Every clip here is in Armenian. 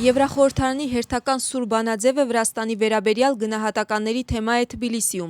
Եվրախորհրդարանի հերթական Սուր բանաձևը Վրաստանի վերաբերյալ գնահատականների թեմա է Թբիլիսիում։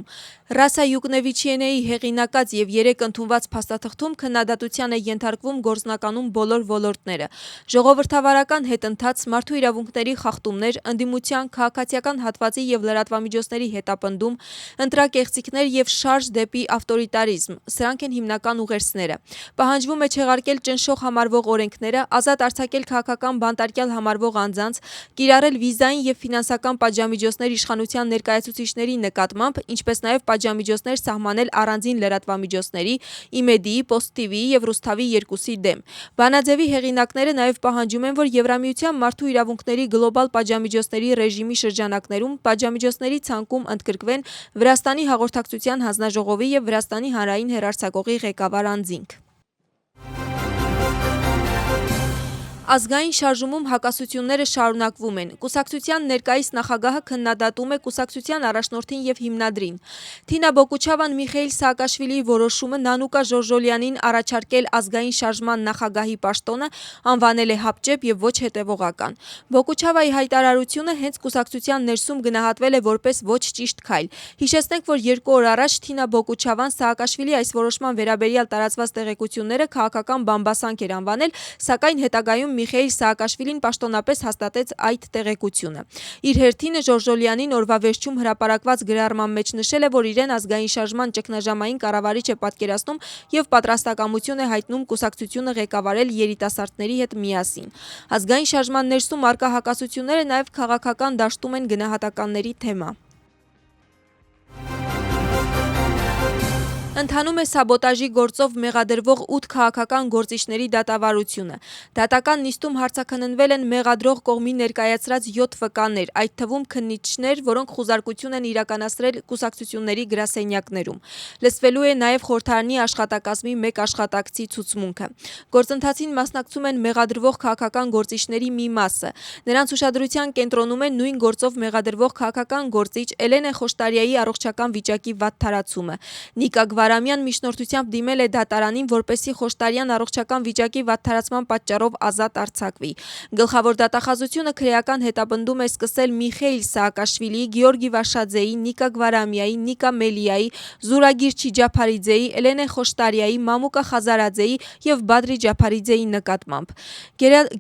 Ռասա Յուկնևիչիենեի հեղինակած եւ 3 ընդունված փաստաթղթում քննադատության է ենթարկվում գործնականում բոլոր ոլորտները։ Ժողովրդավարական հետընթաց, մարդու իրավունքների խախտումներ, ընդդիմության, քաղաքացիական հատվածի եւ լրատվամիջոցների հետապնդում, ընտրակեղծիքներ եւ շարժ դեպի ավտորիտարիզմ։ Սրանք են հիմնական ուղերձները։ Պահանջվում է չեղարկել ճնշող համարվող օրենքները, ազատ արձակել քաղաքական բանտարկյալ համարվող անձանց, կիրառել վիզային եւ ֆինանսական պատժամիջոցներ իշխանության ներկայացուցիչների նկատմամբ, ինչպես նաեւ պատժամիջոցներ սահմանել առանձին լրատվամիջոցների, Իմեդիի, Post TV-ի եւ Ռուսթավի 2-ի դեմ։ Բանաձևի հեղինակները նաեւ պահանջում են, որ Եվրամիության մարդու իրավունքների գլոբալ պատժամիջոցների ռեժիմի շրջանակներում պատժամիջոցների ցանկում ընդգրկվեն Վրաստանի հաղորդակցության հանձնաժողովի եւ Վրաստանի հանրային հեռարձակողի ղեկավար անձինք։ Ազգային շարժումում հակասությունները շարունակվում են։ Կուսակցության ներկայիս նախագահը քննադատում է կուսակցության առաջնորդին եւ հիմնադրին։ Թինա Բոկուչավան Միխեիլ Սաակաշվիլիի որոշումը Նանուկա Ժորժոլյանին առաջարկել ազգային շարժման նախագահի պաշտոնը անվանել է հապճեպ եւ ոչ հետեւողական։ Բոկուչավայի հայտարարությունը հենց կուսակցության ներսում գնահատվել է որպես ոչ ճիշտ քայլ։ Հիշեցնենք, որ 2 օր առաջ Թինա Բոկուչավան Սաակաշվիլիի այս որոշման վերաբերյալ տարածված տեղեկությունները քաղաքական բամբասանք էր անվանել, սակայն հետագայում Միխեիլ Սաակաշվիլին պաշտոնապես հաստատեց այդ տեղեկությունը։ Իր հերթին Ժորժոլյանին օրվա վերջում հրապարակված գրառման մեջ նշել է, որ իրեն ազգային շարժման ճգնաժամային կառավարիչ է պատկերացնում եւ պատրաստակամություն է հայտնում կուսակցությունը ղեկավարել երիտասարդների հետ միասին։ Ազգային շարժման ներսում առկա հակասությունները նաեւ քաղաքական դաշտում են գնահատականների թեմա։ Ընթանում է սաբոտաժի գործով մեղադրվող 8 քաղաքական գործիչների դատավարությունը։ Դատական նիստում հարցաքննվել են մեղադրող կողմի ներկայացրած 7 վկաներ, այդ թվում քննիչներ, որոնք խուզարկություն են իրականացրել կուսակցությունների գրասենյակներում։ Լսվելու է նաև խորհրդարանի աշխատակազմի մեկ աշխատակցի ցուցմունքը։ Գործընթացին մասնակցում են մեղադրվող քաղաքական գործիչների մի մասը։ Նրանց ուշադրության կենտրոնում է նույն գործով մեղադրվող քաղաքական գործիչ Էլենե Խոշտարյայի առողջական վիճակի վատթարացումը։ Նիկա Վարամյան միջնորդությամբ դիմել է դատարանին, որպեսզի Խոշտարյան առողջական վիճակի վատթարացման պատճառով ազատ արձակվի։ Գլխավոր դատախազությունը քրեական հետապնդում է սկսել Միխեիլ Սաակաշվիլիի, Գեորգի Վաշաձեի, Նիկա Գվարամյայի, Նիկա Մելիայի, Զուրագիր Չիջափարիձեի, Էլենե Խոշտարյայի, Մամուկա Խազարաձեի եւ Բադրի Ջափարիձեի նկատմամբ։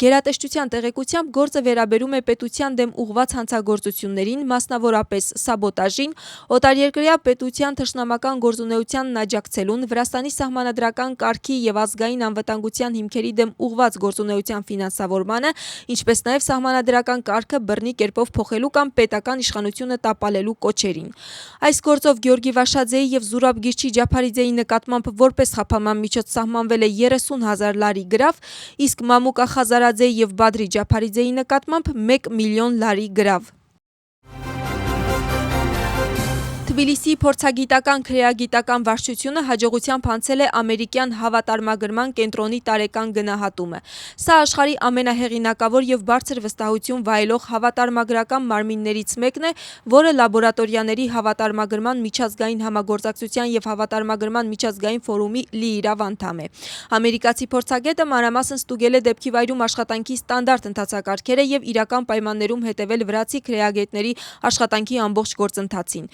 Գերատեսչության տեղեկությամբ գործը վերաբերում է պետության դեմ ուղղված հանցագործություններին, մասնավորապես սաբոտաժին, օտարերկրյա պետության թշնամական գործունեության աջակցելուն, Վրաստանի սահմանադրական կարգի եւ ազգային անվտանգության հիմքերի դեմ ուղղված գործունեության ֆինանսավորմանը, ինչպես նաեւ սահմանադրական կարգը բռնի կերպով փոխելու կամ պետական իշխանությունը տապալելու կոչերին։ Այս գործով Գեորգի Վաշաձեի եւ Զուրաբ Գիրչի Ջափարիձեի նկատմամբ որպես խափանման միջոց սահմանվել է 30,000 լարի գրավ, իսկ Մամուկա Խազարաձեի եւ Բադրի Ջափարիձեի նկատմամբ 1 միլիոն լարի գրավ։ Թբիլիսիի փորձագիտական քրեագիտական վարչությունը հաջողությամբ անցել է ամերիկյան հավատարմագրման կենտրոնի տարեկան գնահատումը։ Սա աշխարհի ամենահեղինակավոր եւ բարձր վստահություն վայելող հավատարմագրական մարմիններից մեկն է, որը լաբորատորիաների հավատարմագրման միջազգային համագործակցության եւ հավատարմագրման միջազգային ֆորումի լիիրավ անդամ է։ Ամերիկացի փորձագետը մանրամասն ստուգել է դեպքի վայրում աշխատանքի ստանդարտ ընթացակարգերը եւ իրական պայմաններում հետևել վրացի քրեագետների աշխատանքի ամբողջ գործընթացին։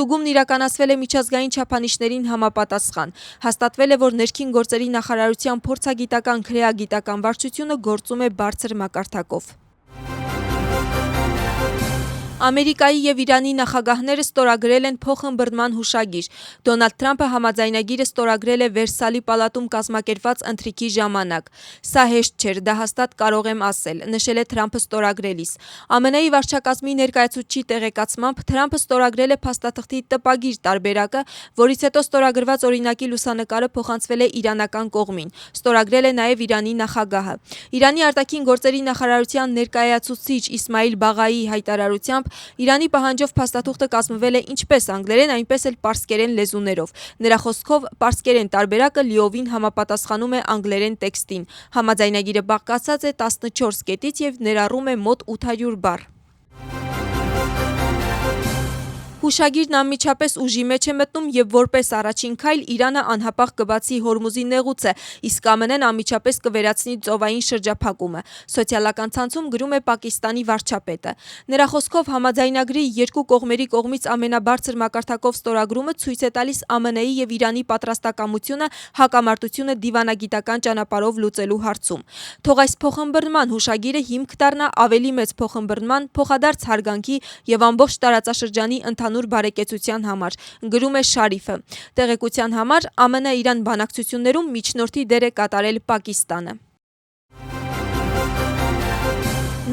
Ստուգումն իրականացվել է միջազգային չափանիշներին համապատասխան։ Հաստատվել է, որ ներքին գործերի նախարարության փորձագիտական քրեագիտական վարչությունը գործում է բարձր մակարդակով։ Ամերիկայի եւ Իրանի նախագահները ստորագրել են փոխըմբռնման հուշագիր։ Դոնալդ Թրամփը համաձայնագիրը ստորագրել է Վերսալի պալատում կազմակերպված ընթրիքի ժամանակ։ Սա հեշտ չէր, դա հաստատ կարող եմ ասել, նշել է Թրամփը ստորագրելիս։ ԱՄՆ-ի վարչակազմի ներկայացուցչի տեղեկացմամբ Թրամփը ստորագրել է փաստաթղթի տպագիր տարբերակը, որից հետո ստորագրված օրինակի լուսանկարը փոխանցվել է իրանական կողմին։ Ստորագրել է նաեւ Իրանի նախագահը։ Իրանի արտաքին գործերի նախարարության ներկայացուցիչ Իսմայիլ Բաղայի հայտարարությամբ Իրանի պահանջով փաստաթուղթը կազմվել է ինչպես անգլերեն, այնպես էլ պարսկերեն լեզուներով։ Նրա խոսքով պարսկերեն տարբերակը լիովին համապատասխանում է անգլերեն տեքստին։ Համաձայնագիրը բաղկացած է 14 կետից եւ ներառում է մոտ 800 բառ։ Հուշագիրն անմիջապես ուժի մեջ է մտնում եւ որպես առաջին քայլ Իրանը անհապաղ կբացի Հորմուզի նեղուցը, իսկ ԱՄՆ-ն անմիջապես կվերացնի ծովային շրջափակումը։ Սոցիալական ցանցում գրում է Պակիստանի վարչապետը։ Նրա խոսքով համաձայնագրի երկու կողմերի կողմից ամենաբարձր մակարդակով ստորագրումը ցույց է տալիս ԱՄՆ-ի եւ Իրանի պատրաստակամությունը հակամարտությունը դիվանագիտական ճանապարհով լուծելու հարցում։ Թող այս փոխըմբռնման հուշագիրը հիմք դառնա ավելի մեծ փոխըմբռնման, փոխադարձ հարգանքի եւ ամբողջ տարածաշրջանի ընդհանուր բարեկեցության համար, գրում է Շարիֆը։ Տեղեկության համար ԱՄՆ-Իրան բանակցություններում միջնորդի դեր է կատարել Պակիստանը։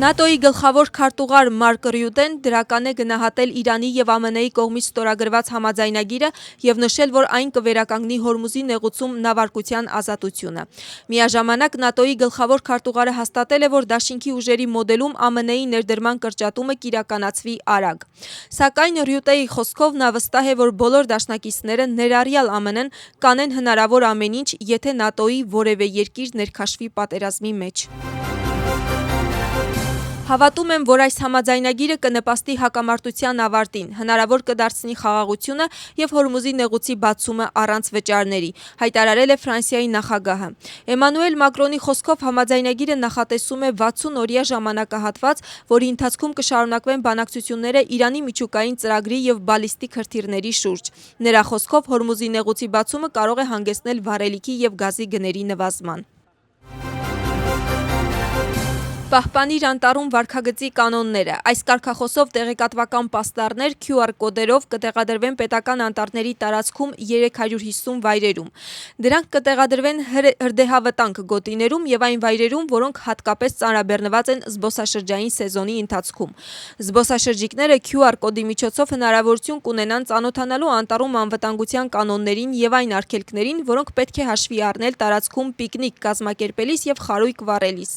ՆԱՏՕ-ի գլխավոր քարտուղար Մարկ Ռյուտեն դրական է գնահատել Իրանի եւ ԱՄՆ-ի կողմից ստորագրված համաձայնագիրը եւ նշել, որ այն կվերականգնի Հորմուզի նեղուցում նավարկության ազատությունը։ Միաժամանակ ՆԱՏՕ-ի գլխավոր քարտուղարը հաստատել է, որ դաշինքի ուժերի մոդելում ԱՄՆ-ի ներդրման կրճատումը կիրականացվի արագ։ Սակայն Ռյուտեի խոսքով նա վստահ է, որ բոլոր դաշնակիցները, ներառյալ ԱՄՆ-ն, կանեն հնարավոր ամեն ինչ, եթե ՆԱՏՕ-ի որևէ երկիր ներքաշվի պատերազմի մեջ։ Հավատում եմ, որ այս համաձայնագիրը կնպաստի հակամարտության ավարտին, հնարավոր կդարձնի խաղաղությունը եւ Հորմուզի նեղուցի բացումը առանց վճարների, հայտարարել է Ֆրանսիայի նախագահը։ Էմանուել Մակրոնի խոսքով համաձայնագիրը նախատեսում է 60-օրյա ժամանակահատված, որի ընթացքում կշարունակվեն բանակցությունները Իրանի միջուկային ծրագրի եւ բալիստիկ հրթիռների շուրջ։ Նրա խոսքով Հորմուզի նեղուցի բացումը կարող է հանգեցնել վառելիքի եւ գազի գների նվազման։ Պահպանիր անտառում վարքագծի կանոնները։ Այս կարգախոսով տեղեկատվական պաստառներ QR կոդերով կտեղադրվեն պետական անտառների տարածքում 350 վայրերում։ Դրանք կտեղադրվեն հրդեհավտանգ գոտիներում եւ այն վայրերում, որոնք հատկապես ծանրաբեռնված են զբոսաշրջային սեզոնի ընթացքում։ Զբոսաշրջիկները QR կոդի միջոցով հնարավորություն կունենան ծանոթանալու անտառում անվտանգության կանոններին եւ այն արգելքներին, որոնք պետք է հաշվի առնել տարածքում պիկնիկ կազմակերպելիս եւ խարույկ վառելիս։